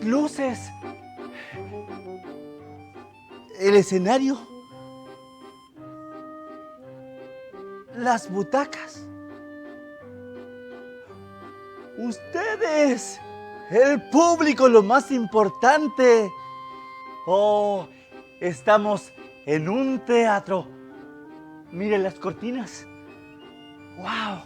luces, el escenario, las butacas, ustedes, el público, lo más importante. Oh, estamos en un teatro. Miren las cortinas. ¡Wow!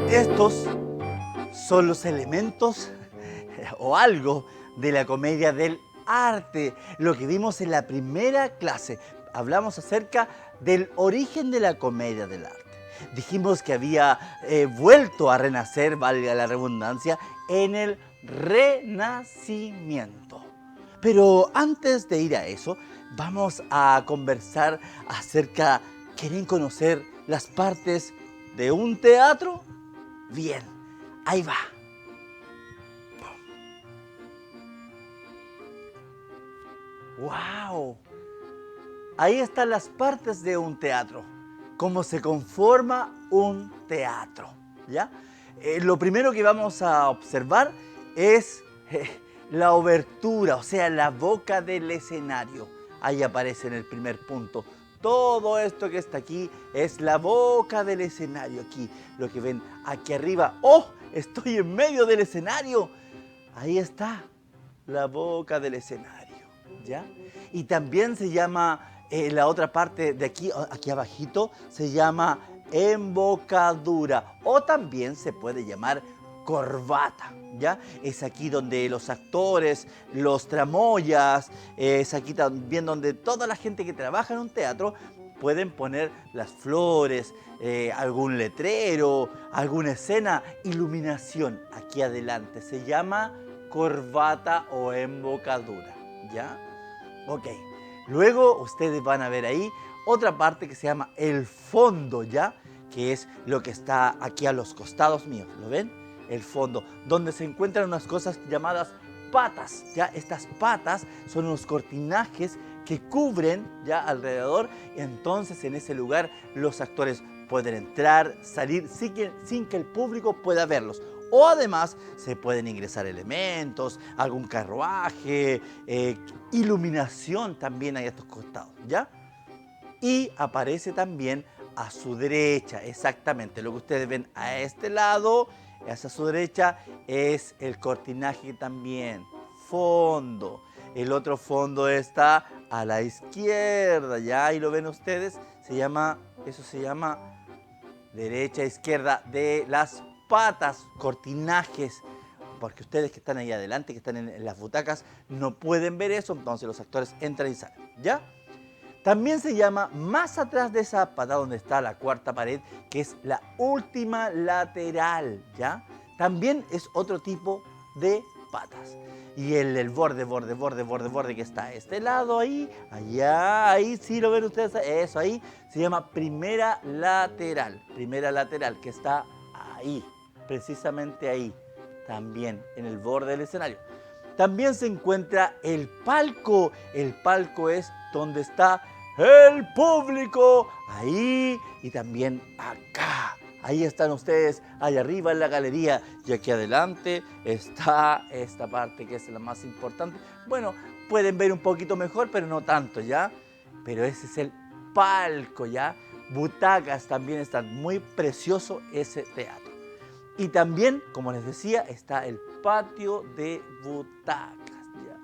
Estos son los elementos o algo de la comedia del arte, lo que vimos en la primera clase. Hablamos acerca del origen de la comedia del arte. Dijimos que había vuelto a renacer, valga la redundancia, en el Renacimiento. Pero antes de ir a eso, vamos a conversar acerca, ¿quieren conocer las partes de un teatro? Bien, ahí va. ¡Wow! Ahí están las partes de un teatro. Cómo se conforma un teatro, ¿ya? Lo primero que vamos a observar es la obertura, o sea, la boca del escenario. Ahí aparece en el primer punto. Todo esto que está aquí es la boca del escenario. Aquí, lo que ven aquí arriba. ¡Oh! Estoy en medio del escenario. Ahí está la boca del escenario, ¿ya? Y también se llama, la otra parte de aquí, aquí abajito, se llama embocadura. O también se puede llamar corbata, ¿ya? Es aquí donde los actores, los tramoyas, es aquí también donde toda la gente que trabaja en un teatro pueden poner las flores, algún letrero, alguna escena, iluminación aquí adelante. Se llama corbata o embocadura, ¿ya? Ok. Luego ustedes van a ver ahí otra parte que se llama el fondo, ¿ya? Que es lo que está aquí a los costados míos, ¿lo ven? El fondo, donde se encuentran unas cosas llamadas patas, ¿ya? Estas patas son unos cortinajes que cubren, ¿ya? Alrededor. Entonces, en ese lugar los actores pueden entrar, salir sin que el público pueda verlos. O además se pueden ingresar elementos, algún carruaje, iluminación también hay a estos costados, ¿ya? Y aparece también a su derecha, exactamente, lo que ustedes ven a este lado, hacia su derecha, es el cortinaje también, fondo. El otro fondo está a la izquierda, ¿ya? Ahí lo ven ustedes, eso se llama derecha, izquierda de las patas, cortinajes, porque ustedes que están ahí adelante, que están en las butacas, no pueden ver eso, entonces los actores entran y salen, ¿ya? También se llama más atrás de esa pata donde está la cuarta pared, que es la última lateral, ¿ya? También es otro tipo de patas. Y el borde que está a este lado ahí, allá, ahí sí lo ven ustedes, eso ahí, se llama primera lateral, que está ahí, precisamente ahí, también en el borde del escenario. También se encuentra el palco es donde está el público, ahí y también acá. Ahí están ustedes, allá arriba en la galería. Y aquí adelante está esta parte que es la más importante. Bueno, pueden ver un poquito mejor, pero no tanto, ¿ya? Pero ese es el palco, ¿ya? butacas también están, muy precioso ese teatro. Y también, como les decía, está el patio de butacas. ¿Ya?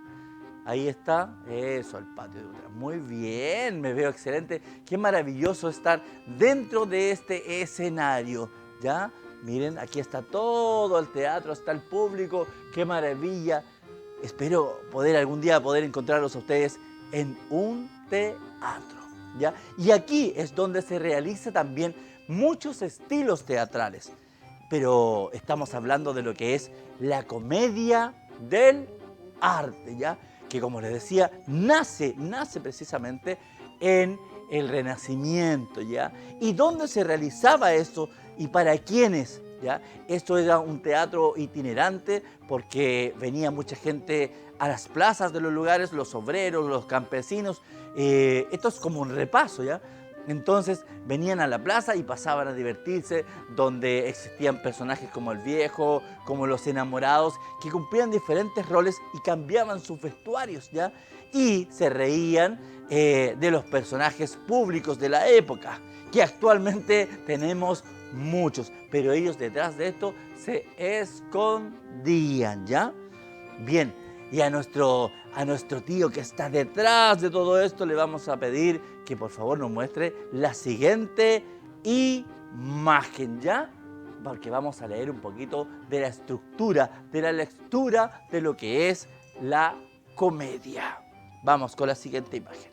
Ahí está, eso, el patio de butacas. Muy bien, me veo excelente. Qué maravilloso estar dentro de este escenario, ¿ya? Miren, aquí está todo el teatro, está el público, qué maravilla. Espero poder algún día poder encontrarlos a ustedes en un teatro, ¿ya? Y aquí es donde se realiza también muchos estilos teatrales, pero estamos hablando de lo que es la comedia del arte, ¿ya? Que como les decía, nace precisamente en el Renacimiento, ¿ya? ¿Y dónde se realizaba eso y para quiénes? ¿Ya? Esto era un teatro itinerante porque venía mucha gente a las plazas de los lugares, los obreros, los campesinos. Esto es como un repaso, ¿ya? Entonces venían a la plaza y pasaban a divertirse, donde existían personajes como el viejo, como los enamorados, que cumplían diferentes roles y cambiaban sus vestuarios, ¿ya? Y se reían de los personajes públicos de la época, que actualmente tenemos muchos, pero ellos detrás de esto se escondían, ¿ya? Bien, y a nuestro tío que está detrás de todo esto le vamos a pedir que por favor nos muestre la siguiente imagen, ¿ya? Porque vamos a leer un poquito de la estructura, de la lectura de lo que es la comedia. Vamos con la siguiente imagen.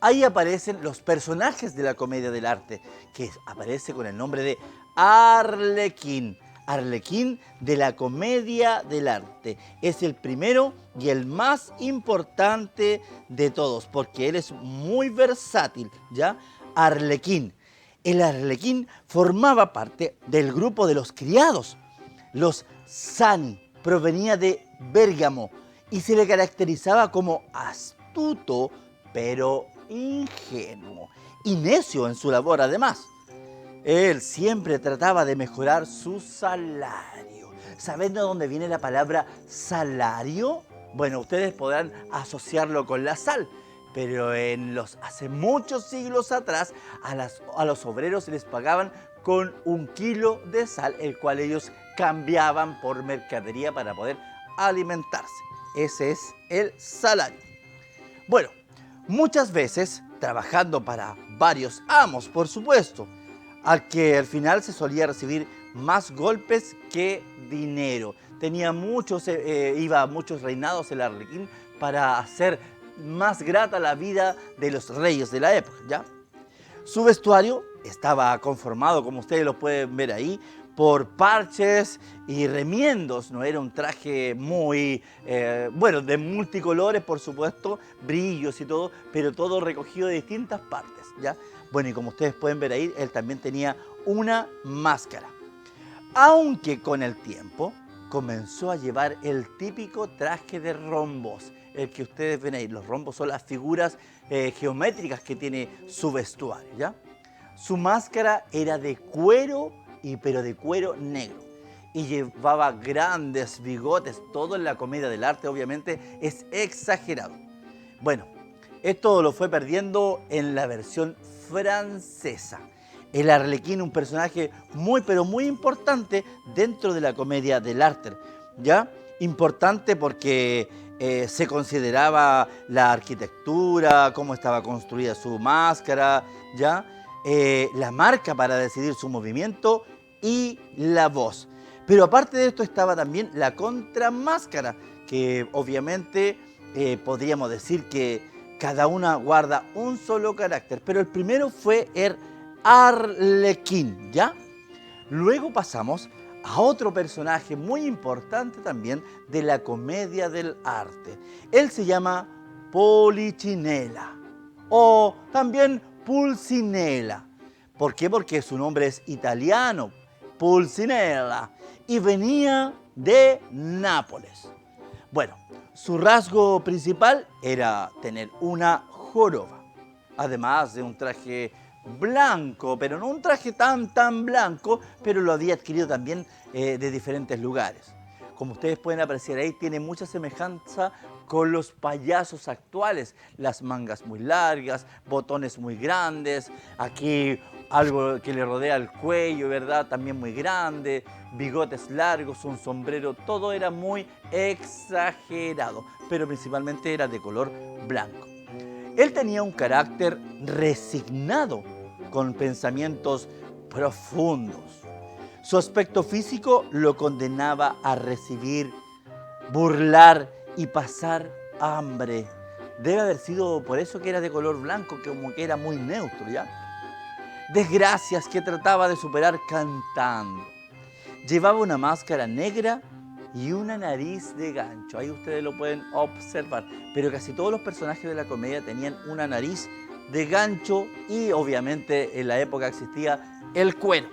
Ahí aparecen los personajes de la comedia del arte, que aparece con el nombre de Arlequín. Arlequín de la comedia del arte. Es el primero y el más importante de todos, porque él es muy versátil, ¿ya? Arlequín. El Arlequín formaba parte del grupo de los criados. Los Sani, provenía de Bérgamo y se le caracterizaba como astuto, pero ingenuo y necio en su labor además. Él siempre trataba de mejorar su salario. ¿Saben de dónde viene la palabra salario? Bueno, ustedes podrán asociarlo con la sal, pero hace muchos siglos atrás a los obreros se les pagaban con 1 kilo de sal, el cual ellos cambiaban por mercadería para poder alimentarse. Ese es el salario. Bueno, muchas veces trabajando para varios amos, por supuesto, al que al final se solía recibir más golpes que dinero. Iba a muchos reinados el Arlequín para hacer más grata la vida de los reyes de la época, ¿ya? Su vestuario estaba conformado, como ustedes lo pueden ver ahí, por parches y remiendos. No era un traje muy, de multicolores, por supuesto, brillos y todo, pero todo recogido de distintas partes, ¿ya? Bueno, y como ustedes pueden ver ahí, él también tenía una máscara. Aunque con el tiempo comenzó a llevar el típico traje de rombos, el que ustedes ven ahí. Los rombos son las figuras geométricas que tiene su vestuario, ¿ya? Su máscara era de cuero, pero de cuero negro. Y llevaba grandes bigotes. Todo en la comedia del arte, obviamente, es exagerado. Bueno, esto lo fue perdiendo en la versión francesa. El Arlequín, un personaje muy, pero muy importante dentro de la comedia del arte, ¿ya? Importante porque se consideraba la arquitectura, cómo estaba construida su máscara, ¿ya? La marca para decidir su movimiento y la voz. Pero aparte de esto estaba también la contramáscara, que obviamente podríamos decir que cada una guarda un solo carácter, pero el primero fue el Arlequín, ¿ya? Luego pasamos a otro personaje muy importante también de la comedia del arte. Él se llama Polichinela o también Pulcinella. ¿Por qué? Porque su nombre es italiano, Pulcinella, y venía de Nápoles. Bueno, su rasgo principal era tener una joroba, además de un traje blanco, pero no un traje tan blanco, pero lo había adquirido también de diferentes lugares. como ustedes pueden apreciar ahí, tiene mucha semejanza con los payasos actuales. Las mangas muy largas, botones muy grandes, aquí algo que le rodea el cuello, ¿verdad? También muy grande, bigotes largos, un sombrero, todo era muy exagerado, pero principalmente era de color blanco. Él tenía un carácter resignado, con pensamientos profundos. Su aspecto físico lo condenaba a recibir, burlar y pasar hambre. Debe haber sido por eso que era de color blanco, como que era muy neutro, ¿ya? Desgracias que trataba de superar cantando. Llevaba una máscara negra y una nariz de gancho. Ahí ustedes lo pueden observar. Pero casi todos los personajes de la comedia tenían una nariz de gancho y obviamente en la época existía el cuero.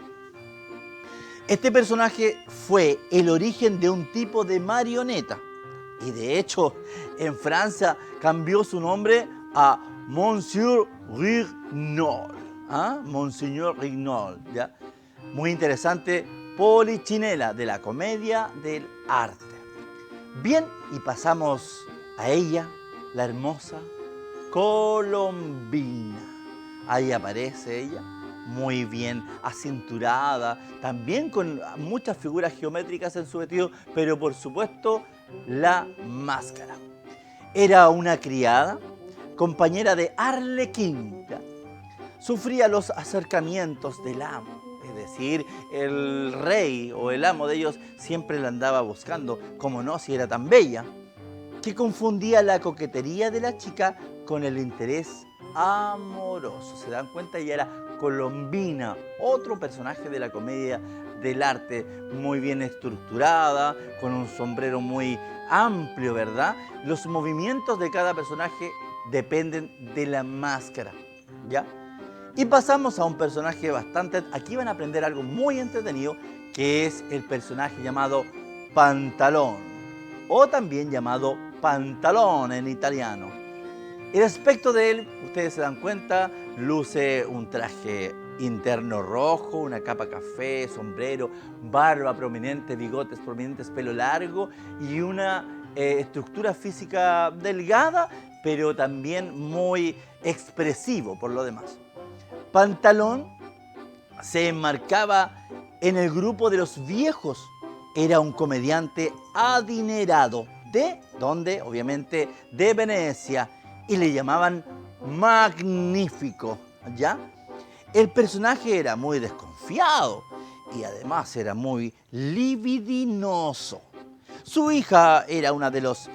Este personaje fue el origen de un tipo de marioneta. Y de hecho, en Francia cambió su nombre a Monsieur Rignol. ¿Ah? Monsieur Rignol, ¿ya? Muy interesante, Polichinela, de la comedia del arte. Bien, y pasamos a ella, la hermosa Colombina. Ahí aparece ella, muy bien acinturada, también con muchas figuras geométricas en su vestido, pero por supuesto la máscara. Era una criada, compañera de Arlequín. Sufría los acercamientos del amo, es decir, el rey o el amo de ellos siempre la andaba buscando, como no, si era tan bella, que confundía la coquetería de la chica con el interés amoroso. ¿Se dan cuenta? Ella era Colombina, otro personaje de la comedia del arte, muy bien estructurada, con un sombrero muy amplio, ¿verdad? Los movimientos de cada personaje dependen de la máscara, ¿ya? Y pasamos a un personaje bastante... Aquí van a aprender algo muy entretenido, que es el personaje llamado Pantalón, o también llamado Pantalón en italiano. El aspecto de él, ustedes se dan cuenta, luce un traje interno rojo, una capa café, sombrero, barba prominente, bigotes prominentes, pelo largo y una estructura física delgada, pero también muy expresivo por lo demás. Pantalón se enmarcaba en el grupo de los viejos. Era un comediante adinerado. ¿De dónde? Obviamente de Venecia. Y le llamaban Magnífico, ¿ya? El personaje era muy desconfiado y además era muy libidinoso. Su hija era una de los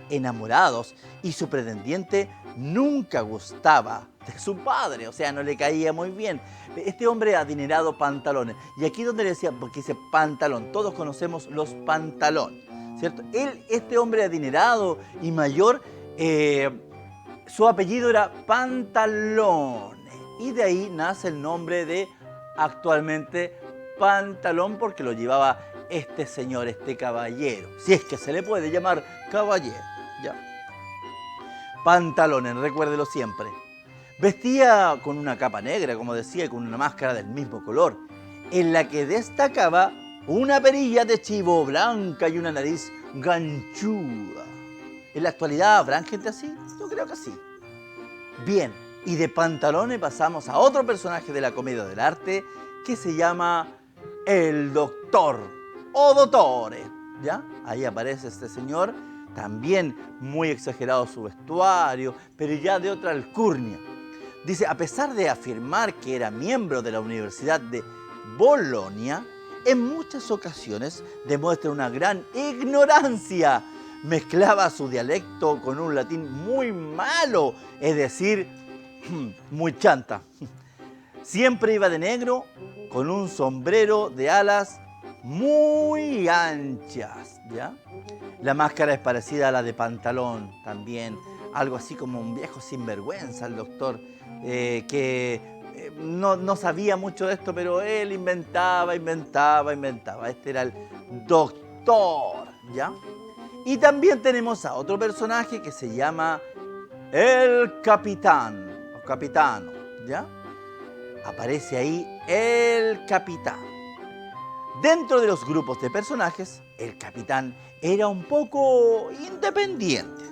enamorados y su pretendiente nunca gustaba de su padre, o sea, no le caía muy bien. Este hombre adinerado, Pantalones. Y aquí donde le decía, porque dice Pantalón, todos conocemos los Pantalón, ¿cierto? Este hombre adinerado y mayor, su apellido era Pantalone. Y de ahí nace el nombre de actualmente Pantalón, porque lo llevaba este señor, este caballero. Si es que se le puede llamar caballero, ¿ya? Pantalones, recuérdelo siempre. Vestía con una capa negra, como decía, y con una máscara del mismo color, en la que destacaba una perilla de chivo blanca y una nariz ganchuda. ¿En la actualidad habrán gente así? Yo creo que sí. Bien, y de Pantalones pasamos a otro personaje de la comedia del arte que se llama el Doctor o Dottore, ¿ya? Ahí aparece este señor, también muy exagerado su vestuario, pero ya de otra alcurnia. Dice, a pesar de afirmar que era miembro de la Universidad de Bolonia, en muchas ocasiones demuestra una gran ignorancia. Mezclaba su dialecto con un latín muy malo, es decir, muy chanta. Siempre iba de negro, con un sombrero de alas muy anchas, ¿ya? La máscara es parecida a la de Pantalón también, algo así como un viejo sinvergüenza, el doctor, que no sabía mucho de esto, pero él inventaba. Este era el doctor, ¿ya? Y también tenemos a otro personaje que se llama el capitán, o capitano, ¿ya? Aparece ahí el capitán. Dentro de los grupos de personajes el capitán era un poco independiente.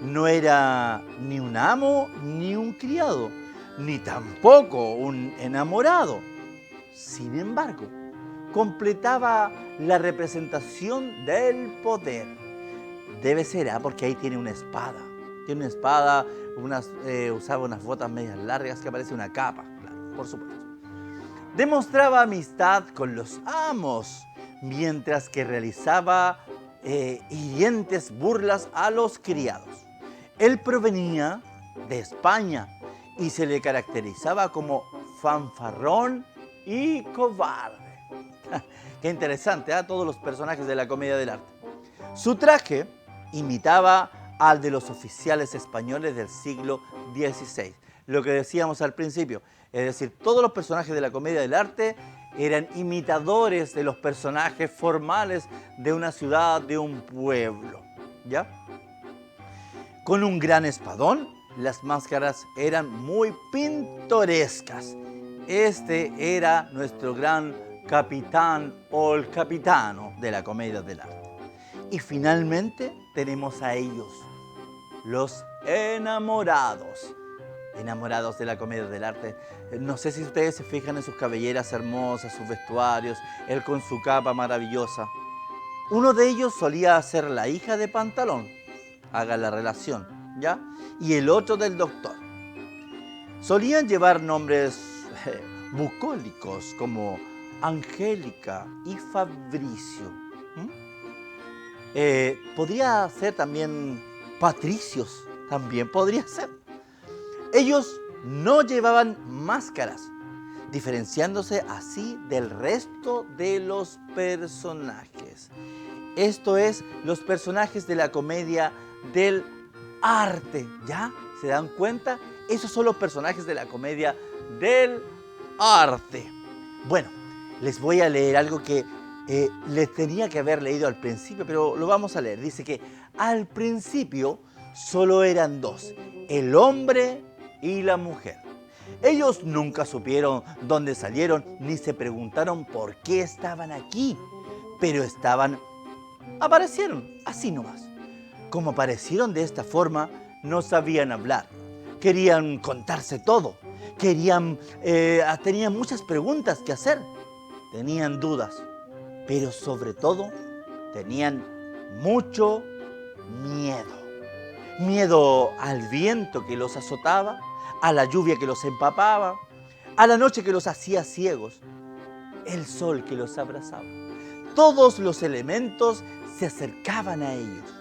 No era ni un amo ni un criado, ni tampoco un enamorado. Sin embargo, completaba la representación del poder. Debe ser, porque ahí tiene una espada. Tiene una espada, usaba unas botas medias largas que parece una capa, claro, por supuesto. Demostraba amistad con los amos, mientras que realizaba hirientes burlas a los criados. Él provenía de España y se le caracterizaba como fanfarrón y cobarde. Qué interesante, todos los personajes de la comedia del arte. Su traje imitaba al de los oficiales españoles del siglo XVI. Lo que decíamos al principio, es decir, todos los personajes de la comedia del arte eran imitadores de los personajes formales de una ciudad, de un pueblo, ¿ya? Con un gran espadón, las máscaras eran muy pintorescas. Este era nuestro gran capitán o el capitano de la comedia del arte. Y finalmente tenemos a ellos, los enamorados. Enamorados de la comedia del arte. No sé si ustedes se fijan en sus cabelleras hermosas, sus vestuarios, él con su capa maravillosa. Uno de ellos solía ser la hija de Pantalón, haga la relación, ¿ya? Y el otro del doctor. Solían llevar nombres bucólicos como Angélica y Fabricio. Podría ser también Patricios, también podría ser. Ellos no llevaban máscaras, diferenciándose así del resto de los personajes. Esto es, los personajes de la comedia del arte, ¿ya? ¿Se dan cuenta? Esos son los personajes de la comedia del arte. Bueno, les voy a leer algo que les tenía que haber leído al principio, pero lo vamos a leer. Dice que al principio solo eran dos, el hombre y la mujer. Ellos nunca supieron dónde salieron ni se preguntaron por qué estaban aquí, pero aparecieron así nomás. Como aparecieron de esta forma, no sabían hablar, querían contarse todo, tenían muchas preguntas que hacer, tenían dudas, pero sobre todo tenían mucho miedo. Miedo al viento que los azotaba, a la lluvia que los empapaba, a la noche que los hacía ciegos, el sol que los abrazaba. Todos los elementos se acercaban a ellos.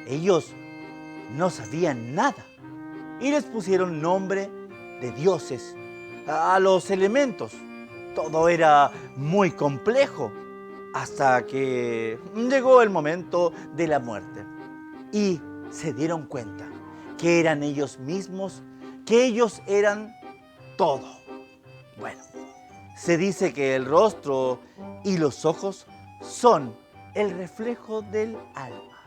Ellos no sabían nada y les pusieron nombre de dioses a los elementos. Todo era muy complejo hasta que llegó el momento de la muerte y se dieron cuenta que eran ellos mismos, que ellos eran todo. Bueno, se dice que el rostro y los ojos son el reflejo del alma.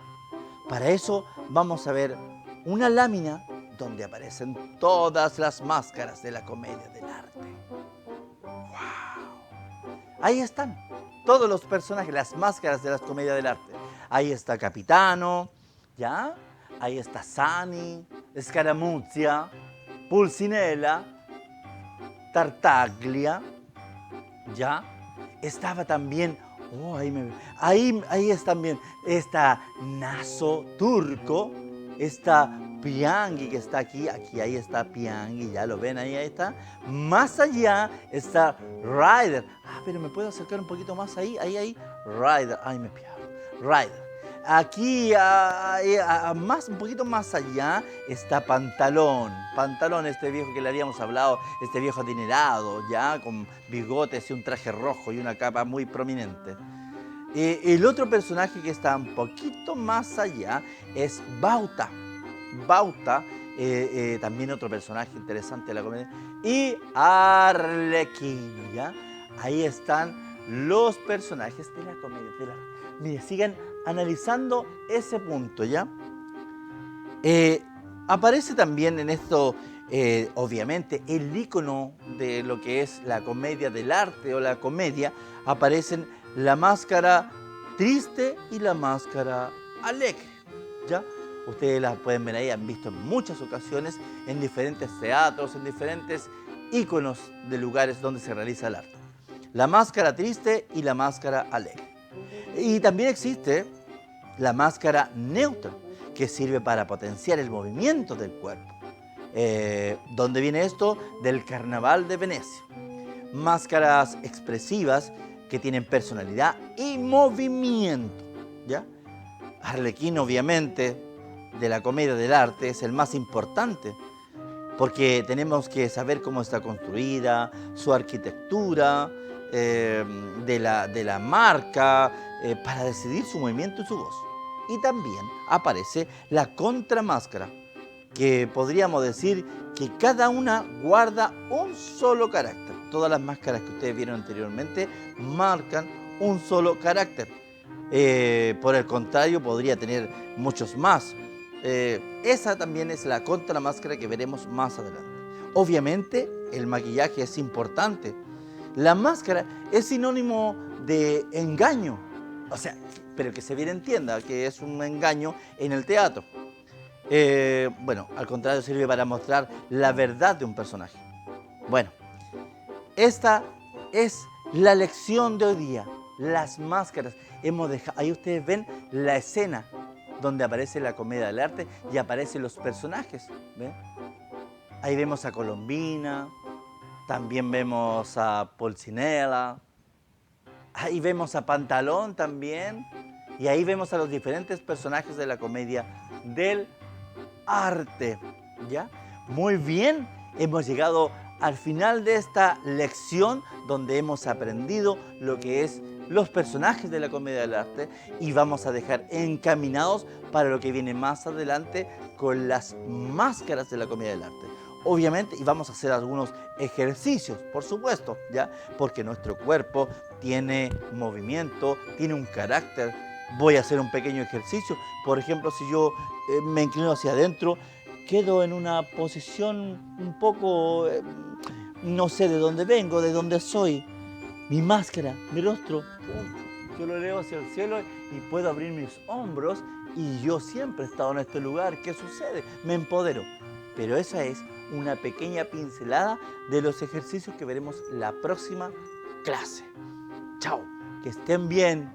Para eso vamos a ver una lámina donde aparecen todas las máscaras de la comedia del arte. ¡Wow! Ahí están todos los personajes, las máscaras de la comedia del arte. Ahí está Capitano, ¿ya? Ahí está Sani, Scaramuzia, Pulcinella, Tartaglia, ¿ya? Estaba también, ahí es también, está Naso Turco, está Piangui que está aquí, ahí está Piangui, ya lo ven, ahí está. Más allá está Ryder. Pero me puedo acercar un poquito más ahí, Ryder, me pierdo, Ryder. Aquí, un poquito más allá, está Pantalón. Pantalón, este viejo que le habíamos hablado, este viejo adinerado, ya, con bigotes y un traje rojo y una capa muy prominente. El otro personaje que está un poquito más allá es Bauta. Bauta, también otro personaje interesante de la comedia. Y Arlequino, ¿ya? Ahí están los personajes de la comedia. Mire, sigan analizando ese punto, ¿ya? Aparece también en esto, obviamente, el ícono de lo que es la comedia del arte o la comedia, aparecen la máscara triste y la máscara alegre. ¿Ya? Ustedes las pueden ver ahí, han visto en muchas ocasiones en diferentes teatros, en diferentes íconos de lugares donde se realiza el arte. La máscara triste y la máscara alegre. Y también existe la máscara neutra, que sirve para potenciar el movimiento del cuerpo. ¿Dónde viene esto? Del Carnaval de Venecia. Máscaras expresivas que tienen personalidad y movimiento, ¿ya? Arlequín, obviamente, de la comedia del arte es el más importante, porque tenemos que saber cómo está construida, su arquitectura, de la marca, para decidir su movimiento y su voz. Y también aparece la contramáscara, que podríamos decir que cada una guarda un solo carácter. Todas las máscaras que ustedes vieron anteriormente marcan un solo carácter. Por el contrario, podría tener muchos más. Esa también es la contramáscara que veremos más adelante. Obviamente, el maquillaje es importante. La máscara es sinónimo de engaño. O sea, pero que se bien entienda que es un engaño en el teatro. Bueno, al contrario, sirve para mostrar la verdad de un personaje. Bueno, esta es la lección de hoy día. Las máscaras. Ahí ustedes ven la escena donde aparece la comedia del arte y aparecen los personajes. ¿Ven? Ahí vemos a Colombina, también vemos a Pulcinella, ahí vemos a Pantalón también, y ahí vemos a los diferentes personajes de la comedia del arte. ¿Ya? Muy bien, hemos llegado al final de esta lección donde hemos aprendido lo que es los personajes de la comedia del arte y vamos a dejar encaminados para lo que viene más adelante con las máscaras de la comedia del arte. Obviamente, y vamos a hacer algunos ejercicios, por supuesto, ¿ya? Porque nuestro cuerpo tiene movimiento, tiene un carácter. Voy a hacer un pequeño ejercicio. Por ejemplo, si yo me inclino hacia adentro, quedo en una posición un poco, no sé de dónde vengo, de dónde soy. Mi máscara, mi rostro, yo lo elevo hacia el cielo y puedo abrir mis hombros y yo siempre he estado en este lugar. ¿Qué sucede? Me empodero. Pero esa es una pequeña pincelada de los ejercicios que veremos la próxima clase. Chao, que estén bien.